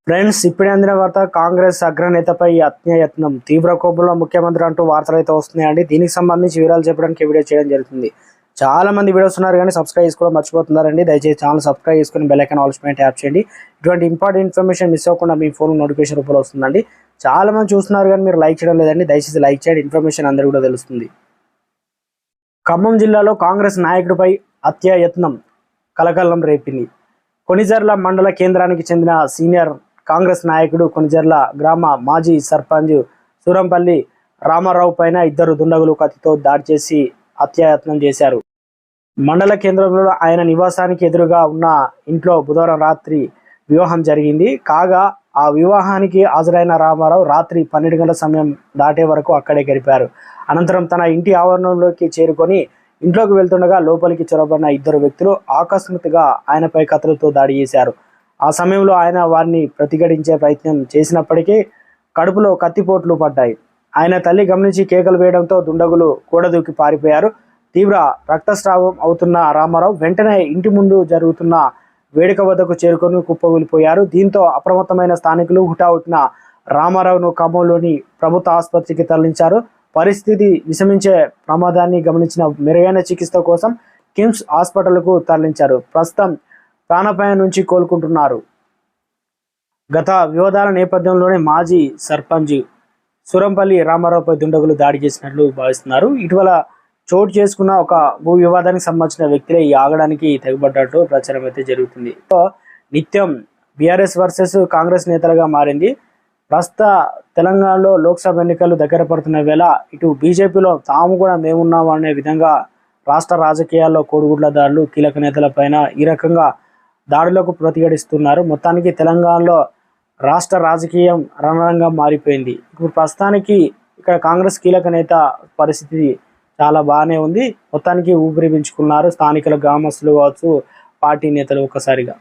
Friends, ఇప్పుడే అందిన వార్త. కాంగ్రెస్ అగ్రనేతపై హత్యాయత్నం, తీవ్ర కోపంలో ముఖ్యమంత్రి అంటూ వార్తలు అయితే వస్తున్నాయండి. దీనికి సంబంధించి వివరాలు చెప్పడానికి వీడియో చేయడం జరుగుతుంది. చాలా మంది వీడియోస్ ఉన్నారు కానీ సబ్స్క్రైబ్ చేసుకోవడం మర్చిపోతున్నారండి. దయచేసి ఛానల్ సబ్స్క్రైబ్ చేసుకుని బెల్ ఐకాన్ ఆల్ పైన ట్యాప్ చేయండి. ఇటువంటి ఇంపార్టెంట్ ఇన్ఫర్మేషన్ మిస్ అవ్వకుండా మీ ఫోన్ నోటిఫికేషన్ రూపంలో వస్తుందండి. చాలా మంది చూస్తున్నారు కానీ మీరు లైక్ చేయడం లేదండి. దయచేసి లైక్ చేయండి, ఇన్ఫర్మేషన్ అందరూ కూడా తెలుస్తుంది. ఖమ్మం జిల్లాలో కాంగ్రెస్ నాయకుడిపై హత్యాయత్నం కలకలం రేపింది. కొణిజర్ల మండల కేంద్రానికి చెందిన సీనియర్ కాంగ్రెస్ నాయకుడు, కొణిజర్ల గ్రామ మాజీ సర్పంచ్ సూరంపల్లి రామారావు పైన ఇద్దరు దుండగులు కత్తితో దాడి చేసి హత్యాయత్నం చేశారు. మండల కేంద్రంలో ఆయన నివాసానికి ఎదురుగా ఉన్న ఇంట్లో బుధవారం రాత్రి వివాహం జరిగింది. కాగా ఆ వివాహానికి హాజరైన రామారావు రాత్రి 12 గంటల సమయం దాటే వరకు అక్కడే గడిపారు. అనంతరం తన ఇంటి ఆవరణలోకి చేరుకొని ఇంట్లోకి వెళ్తుండగా లోపలికి చొరబడిన ఇద్దరు వ్యక్తులు ఆకస్మికంగా ఆయనపై కత్తులతో దాడి చేశారు. ఆ సమయంలో ఆయన వారిని ప్రతిఘటించే ప్రయత్నం చేసినప్పటికీ కడుపులో కత్తిపోట్లు పడ్డాయి. ఆయన తల్లి గమనించి కేకలు వేయడంతో దుండగులు కూడదూకి పారిపోయారు. తీవ్ర రక్తస్రావం అవుతున్న రామారావు వెంటనే ఇంటి ముందు జరుగుతున్న వేడుక వద్దకు చేరుకొని కుప్పకూలిపోయారు. దీంతో అప్రమత్తమైన స్థానికులు హుటాహుటిన రామారావును ఖమ్మంలోని ప్రభుత్వ ఆసుపత్రికి తరలించారు. పరిస్థితి విషమించే ప్రమాదాన్ని గమనించిన మెరుగైన చికిత్స కోసం కిమ్స్ హాస్పిటల్కు తరలించారు. ప్రస్తుతం ప్రాణాపాయం నుంచి కోలుకుంటున్నారు. గత వివాదాల నేపథ్యంలోనే మాజీ సర్పంచ్ సూరంపల్లి రామారావుపై దుండగులు దాడి చేసినట్లు భావిస్తున్నారు. ఇటీవల చోటు చేసుకున్న ఒక భూ వివాదానికి సంబంధించిన వ్యక్తులే ఈ ఆగడానికి తెగబడ్డట్టు ప్రచారం అయితే జరుగుతుంది. నిత్యం బీఆర్ఎస్ వర్సెస్ కాంగ్రెస్ నేతలుగా మారింది. ప్రస్తుత తెలంగాణలో లోక్సభ ఎన్నికలు దగ్గర పడుతున్న వేళ ఇటు బీజేపీలో తాము కూడా మేమున్నాము అనే విధంగా రాష్ట్ర రాజకీయాల్లో కోడిగుడ్లదారులు కీలక నేతలపైన ఈ రకంగా దాడులకు ప్రతిఘటిస్తున్నారు. మొత్తానికి తెలంగాణలో రాష్ట్ర రాజకీయం రణరంగం మారిపోయింది. ఇప్పుడు ప్రస్తుతానికి ఇక్కడ కాంగ్రెస్ కీలక నేత పరిస్థితి చాలా బాగానే ఉంది. మొత్తానికి ఊపిరి పీల్చుకున్నారు స్థానికుల గ్రామస్తులు కావచ్చు, పార్టీ నేతలు ఒక్కసారిగా.